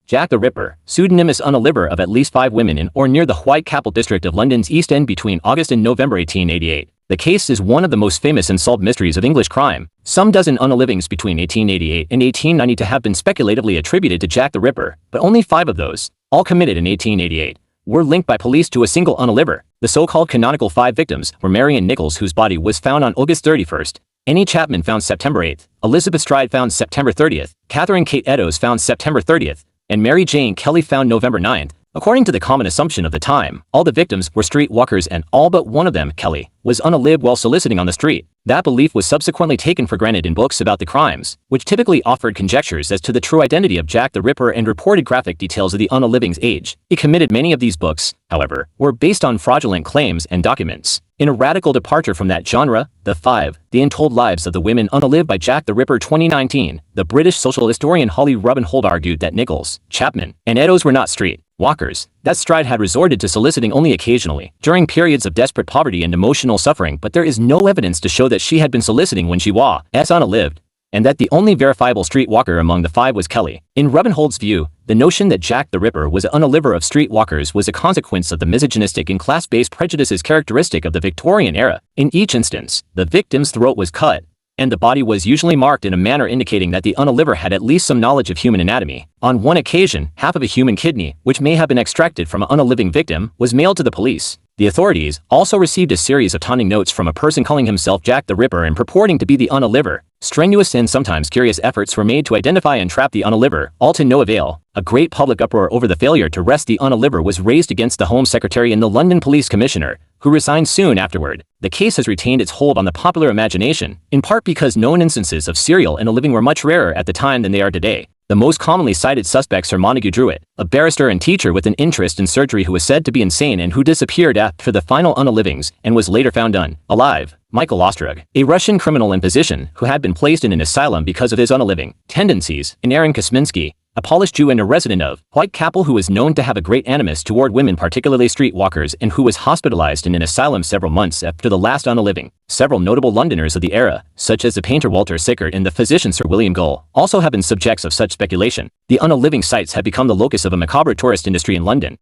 Jack the Ripper, pseudonymous unaliver of at least 5 women in or near the Whitechapel district of London's East End between August and November 1888. The case is one of the most famous unsolved mysteries of English crime. Some dozen unalivings between 1888 and 1890 to have been speculatively attributed to Jack the Ripper, but only 5 of those, all committed in 1888, were linked by police to a single unaliver. The so-called canonical 5 victims were Marion Nichols, whose body was found on August 31st, Annie Chapman found September 8th, Elizabeth Stride found September 30th, Catherine Kate Eddowes found September 30th, and Mary Jane Kelly found November 9th. According to the common assumption of the time, all the victims were street walkers and all but one of them, Kelly, was unalived while soliciting on the street. That belief was subsequently taken for granted in books about the crimes, which typically offered conjectures as to the true identity of Jack the Ripper and reported graphic details of the unaliving's age. He committed many of these books, however, were based on fraudulent claims and documents. In a radical departure from that genre, The Untold Lives of the Women Unalived by Jack the Ripper 2019, the British social historian Holly Rubenhold argued that Nichols, Chapman, and Eddowes were not street walkers, that Stride had resorted to soliciting only occasionally, during periods of desperate poverty and emotional suffering, but there is no evidence to show that she had been soliciting when she was unalived, and that the only verifiable street walker among the 5 was Kelly. In Rubenhold's view, the notion that Jack the Ripper was an unaliver of street walkers was a consequence of the misogynistic and class-based prejudices characteristic of the Victorian era. In each instance, the victim's throat was cut, and the body was usually marked in a manner indicating that the unaliver had at least some knowledge of human anatomy. On one occasion, half of a human kidney, which may have been extracted from an unaliving victim, was mailed to the police. The authorities also received a series of taunting notes from a person calling himself Jack the Ripper and purporting to be the unaliver. Strenuous and sometimes curious efforts were made to identify and trap the unaliver, all to no avail. A great public uproar over the failure to arrest the unaliver was raised against the Home Secretary and the London Police Commissioner, who resigned soon afterward. The case has retained its hold on the popular imagination, in part because known instances of serial unaliving were much rarer at the time than they are today. The most commonly cited suspects are Montague Druitt, a barrister and teacher with an interest in surgery who was said to be insane and who disappeared after the final unalivings and was later found alive. Michael Ostrog, a Russian criminal and physician who had been placed in an asylum because of his unaliving tendencies, and Aaron Kosminski, a Polish Jew and a resident of Whitechapel who was known to have a great animus toward women, particularly street walkers, and who was hospitalized in an asylum several months after the last unaliving. Several notable Londoners of the era, such as the painter Walter Sickert and the physician Sir William Gull, also have been subjects of such speculation. The unaliving sites have become the locus of a macabre tourist industry in London.